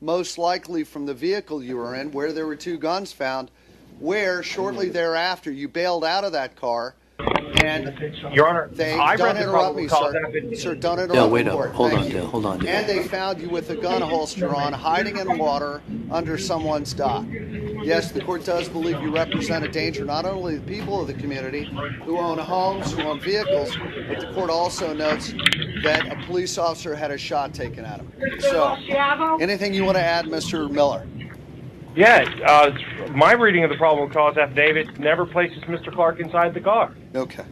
most likely from the vehicle you were in, where there were 2 guns found, where shortly thereafter you bailed out of that car. And Your Honor, don't interrupt me, sir. Sir, don't interrupt me. Hold on, Dale. Hold on, Dale. And they found you with a gun holster on, hiding in water under someone's dock. Yes, the court does believe you represent a danger not only to the people of the community who own homes, who own vehicles, but the court also notes that a police officer had a shot taken at him. So, anything you want to add, Mr. Miller? Yeah, my reading of the probable cause affidavit never places Mr. Clark inside the car. Okay.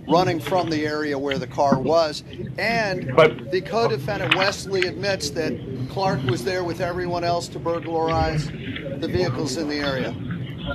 Running from the area where the car was. And the co-defendant Wesley admits that Clark was there with everyone else to burglarize the vehicles in the area.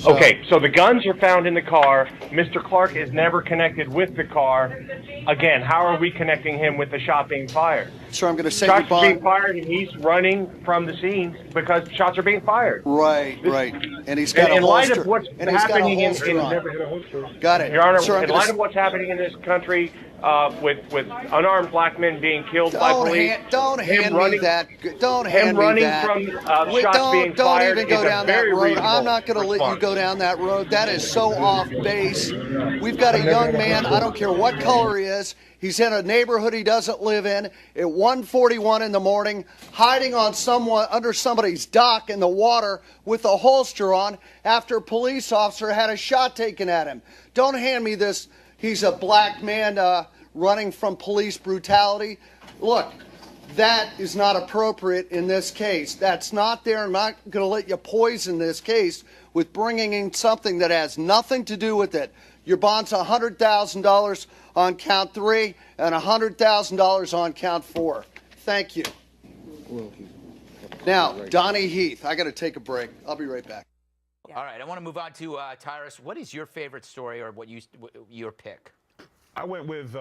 Okay, so the guns are found in the car. Mr. Clark is never connected with the car. Again, how are we connecting him with the shot being fired? Sir, I'm going to say shots are being fired, and he's running from the scene because shots are being fired. Right. And he's got a holster. In light of what's happening Got it. Your Honor, Sir, in light of what's happening in this country, with unarmed black men being killed by police. Don't hand me that. Don't hand me that. Him running from shots being fired. Don't even go down that road. I'm not going to let you go down that road. That is so off base. We've got a young man. I don't care what color he is. He's in a neighborhood he doesn't live in at 1:41 in the morning, hiding on under somebody's dock in the water with a holster on after a police officer had a shot taken at him. Don't hand me this. He's a black man running from police brutality. Look, that is not appropriate in this case. That's not there. I'm not going to let you poison this case with bringing in something that has nothing to do with it. Your bond's $100,000 on count 3 and $100,000 on count 4. Thank you. Now, Donnie Heath, I got to take a break. I'll be right back. All right, I want to move on to Tyrus. What is your favorite story or your pick? I went with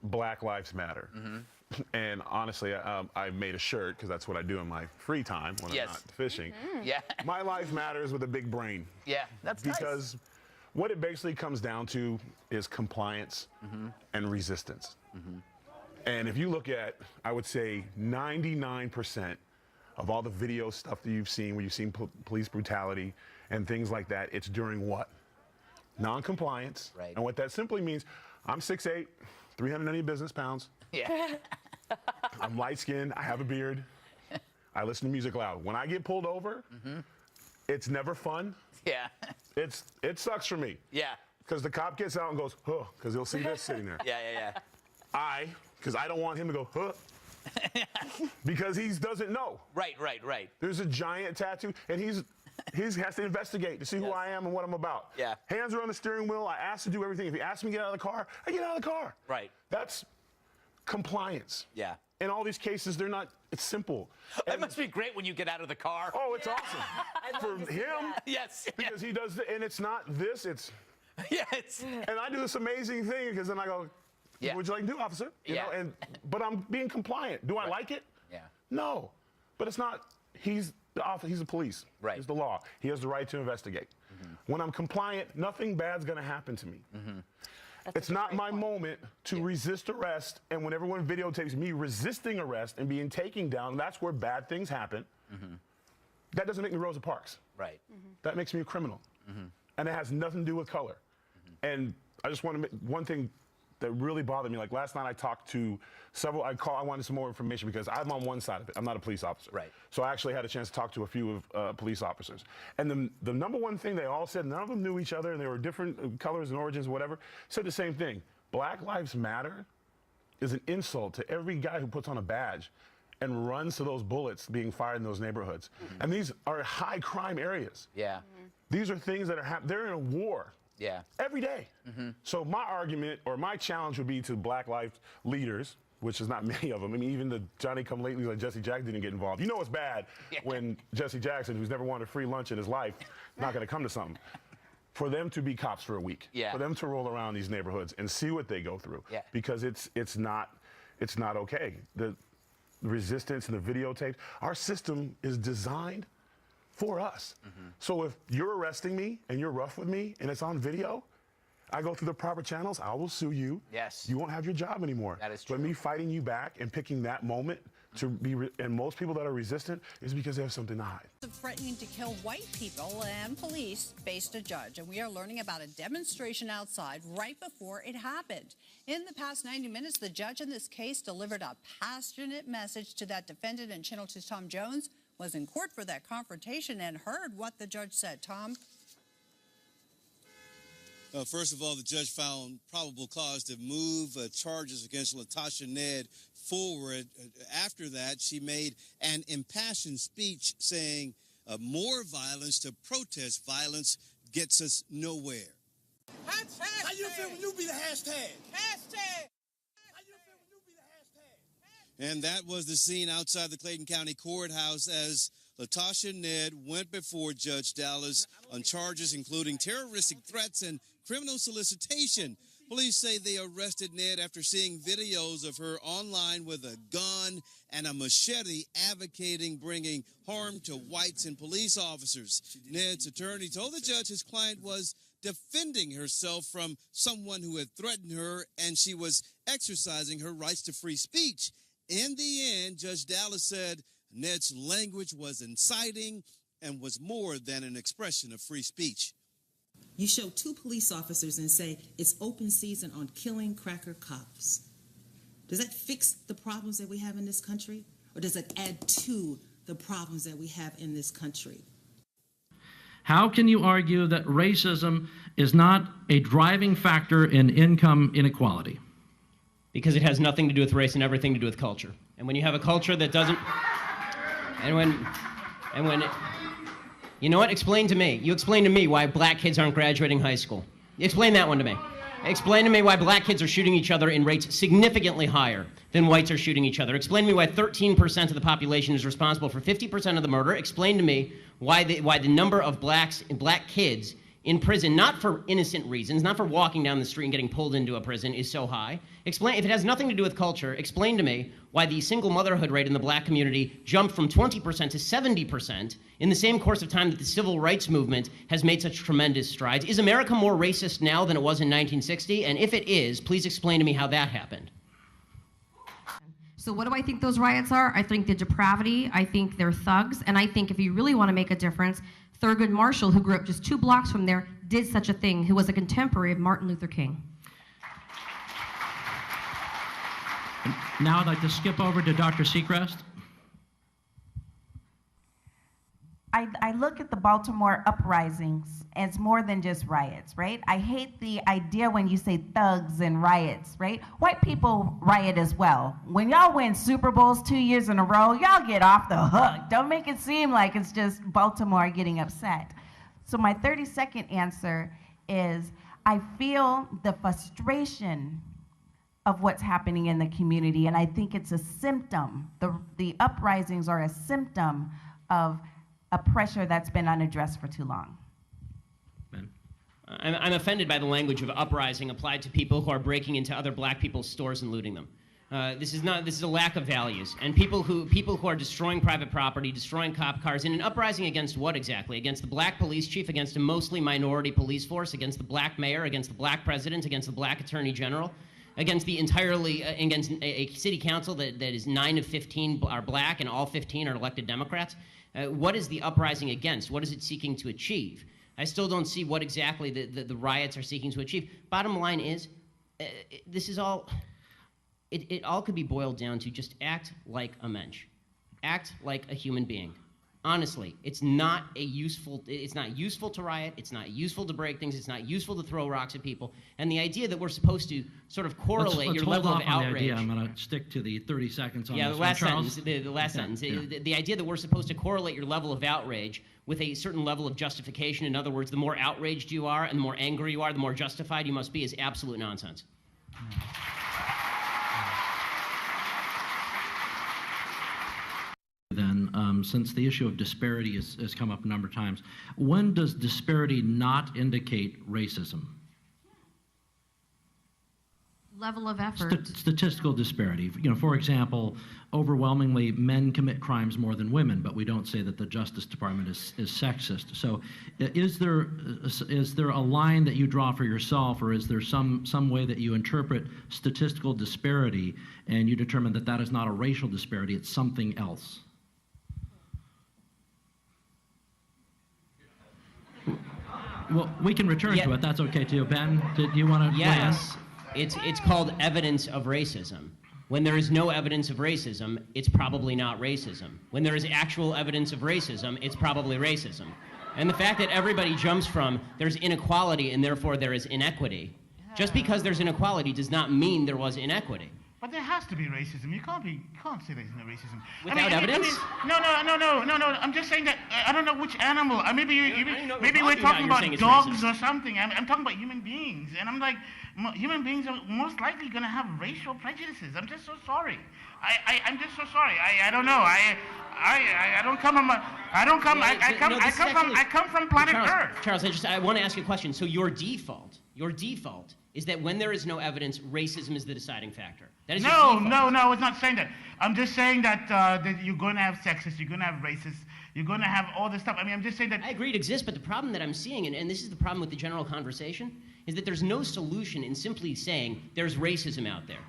Black Lives Matter. And honestly, I made a shirt because that's what I do in my free time when I'm not fishing. Yeah. My life matters with a big brain. Yeah, that's because what it basically comes down to is compliance and resistance. And if you look at, I would say 99% of all the video stuff that you've seen, where you've seen police brutality and things like that, it's during what? Non-compliance. Right. And what that simply means, I'm 6'8", 390 business pounds. Yeah. I'm light-skinned, I have a beard, I listen to music loud. When I get pulled over, it's never fun. Yeah. It sucks for me. Yeah. Because the cop gets out and goes, huh, because he'll see this sitting there. Yeah. Because I don't want him to go, huh. Because he doesn't know. Right. There's a giant tattoo, and he has to investigate to see who I am and what I'm about. Yeah. Hands are on the steering wheel. I ask to do everything. If he asks me to get out of the car, I get out of the car. Right. That's compliance. Yeah. In all these cases, it's simple. That must be great when you get out of the car. Oh, it's awesome. For him, yes. Because he does, and it's not this, it's. Yes. And I do this amazing thing because then I go, what'd you like to do, officer? You know, but I'm being compliant. Do I like it? Yeah. No. But it's not, he's the police. Right. He's the law. He has the right to investigate. When I'm compliant, nothing bad's going to happen to me. It's not my moment to resist arrest, and when everyone videotapes me resisting arrest and being taken down, that's where bad things happen. That doesn't make me Rosa Parks. Right. That makes me a criminal. And it has nothing to do with color. And I just want to make one thing that really bothered me. Like last night I talked to several, I wanted some more information because I'm on one side of it. I'm not a police officer. Right. So I actually had a chance to talk to a few of police officers. And the number one thing they all said, none of them knew each other and they were different colors and origins, whatever, said the same thing. Black Lives Matter is an insult to every guy who puts on a badge and runs to those bullets being fired in those neighborhoods. And these are high crime areas. Yeah. Theyese are things that are they're in a war. Yeah. Every day. So my argument or my challenge would be to Black Lives leaders, which is not many of them. I mean, even the Johnny-come-latelys like Jesse Jackson didn't get involved. You know it's bad when Jesse Jackson, who's never wanted a free lunch in his life, not going to come to something. For them to be cops for a week. Yeah. For them to roll around these neighborhoods and see what they go through. Yeah. Because it's not okay. The resistance and the videotapes, our system is designed for us. So if you're arresting me and you're rough with me and it's on video, I go through the proper channels, I will sue you. Yes. You won't have your job anymore. That is true. But me fighting you back and picking that moment to be, and most people that are resistant is because they have something to hide. Threatening to kill white people, and police faced a judge. And we are learning about a demonstration outside right before it happened. In the past 90 minutes, the judge in this case delivered a passionate message to that defendant, and Channel 2's Tom Jones was in court for that confrontation and heard what the judge said. Tom? First of all, the judge found probable cause to move charges against Latasha Ned forward. After that, she made an impassioned speech saying more violence to protest violence gets us nowhere. Hashtag. How you feel when you be the hashtag? Hashtag. How you feel when you be the hashtag? And that was the scene outside the Clayton County Courthouse as Latasha Ned went before Judge Dallas on charges including terroristic threats and criminal solicitation. Police say they arrested Ned after seeing videos of her online with a gun and a machete advocating bringing harm to whites and police officers. Ned's attorney told the judge his client was defending herself from someone who had threatened her and she was exercising her rights to free speech. In the end, Judge Dallas said Ned's language was inciting and was more than an expression of free speech. You show two police officers and say it's open season on killing cracker cops. Does that fix the problems that we have in this country? Or does it add to the problems that we have in this country? How can you argue that racism is not a driving factor in income inequality? Because it has nothing to do with race and everything to do with culture. And when you have a culture that doesn't, you know what? Explain to me. You explain to me why black kids aren't graduating high school. Explain that one to me. Explain to me why black kids are shooting each other in rates significantly higher than whites are shooting each other. Explain to me why 13% of the population is responsible for 50% of the murder. Explain to me why the number of black kids in prison, not for innocent reasons, not for walking down the street and getting pulled into a prison, is so high. Explain, if it has nothing to do with culture, explain to me why the single motherhood rate in the black community jumped from 20% to 70% in the same course of time that the civil rights movement has made such tremendous strides. Is America more racist now than it was in 1960? And if it is, please explain to me how that happened. So what do I think those riots are? I think they're depravity, I think they're thugs, and I think if you really want to make a difference, Thurgood Marshall, who grew up just 2 blocks from there, did such a thing, who was a contemporary of Martin Luther King. Now I'd like to skip over to Dr. Seacrest. I look at the Baltimore uprisings as more than just riots, right? I hate the idea when you say thugs and riots, right? White people riot as well. When y'all win Super Bowls 2 years in a row, y'all get off the hook. Don't make it seem like it's just Baltimore getting upset. So my 30-second answer is I feel the frustration of what's happening in the community, and I think it's a symptom. The uprisings are a symptom of a pressure that's been unaddressed for too long. I'm offended by the language of uprising applied to people who are breaking into other black people's stores and looting them. This is a lack of values. And people who are destroying private property, destroying cop cars, in an uprising against what exactly? Against the black police chief, against a mostly minority police force, against the black mayor, against the black president, against the black attorney general, against against a city council that is 9 of 15 are black and all 15 are elected Democrats. What is the uprising against? What is it seeking to achieve? I still don't see what exactly the riots are seeking to achieve. Bottom line is, this is all, it all could be boiled down to just act like a mensch. Act like a human being. Honestly, it's not useful to riot, it's not useful to break things, it's not useful to throw rocks at people. And the idea that we're supposed to sort of correlate your level of outrage. I'm going to stick to the 30 seconds on this. Yeah, the last sentence. Yeah. The idea that we're supposed to correlate your level of outrage with a certain level of justification. In other words, the more outraged you are and the more angry you are, the more justified you must be, is absolute nonsense. Then, since the issue of disparity has come up a number of times, when does disparity not indicate racism? level of effort. Statistical disparity. You know, for example, overwhelmingly men commit crimes more than women, but we don't say that the Justice Department is sexist. So is there a line that you draw for yourself, or is there some way that you interpret statistical disparity and you determine that that is not a racial disparity, it's something else? Well, we can return to it. That's okay too. Ben, did you want to? Yes. It's called evidence of racism. When there is no evidence of racism, it's probably not racism. When there is actual evidence of racism, it's probably racism. And the fact that everybody jumps from there's inequality and therefore there is inequity, just because there's inequality does not mean there was inequity. But there has to be racism. You can't say there's no racism. Without evidence? No. I'm just saying that I don't know which animal. Maybe we're talking about dogs or something. I'm talking about human beings, and I'm like, human beings are most likely going to have racial prejudices. I'm just so sorry. I'm just so sorry. I don't know. I don't come from. I come from planet Earth. Charles, I want to ask you a question. So your default is that when there is no evidence, racism is the deciding factor. That is no, I was not saying that. I'm just saying that you're going to have sexists, you're going to have racists, you're going to have all this stuff. I mean, I'm just saying that. I agree it exists, but the problem that I'm seeing, and this is the problem with the general conversation, is that there's no solution in simply saying there's racism out there.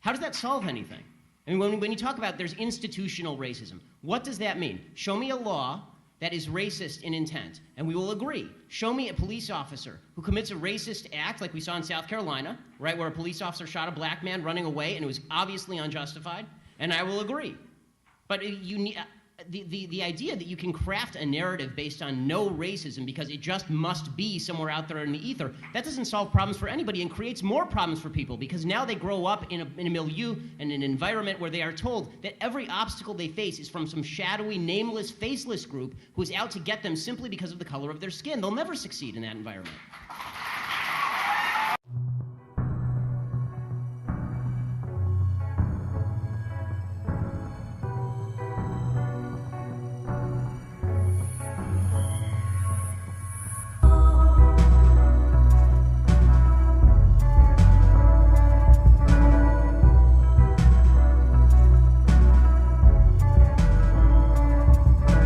How does that solve anything? I mean, when you talk about there's institutional racism, what does that mean? Show me a law that is racist in intent, and we will agree. Show me a police officer who commits a racist act like we saw in South Carolina, right, where a police officer shot a black man running away and it was obviously unjustified, and I will agree. But you need, the idea that you can craft a narrative based on no racism because it just must be somewhere out there in the ether, that doesn't solve problems for anybody and creates more problems for people because now they grow up in a milieu and an environment where they are told that every obstacle they face is from some shadowy, nameless, faceless group who is out to get them simply because of the color of their skin. They'll never succeed in that environment.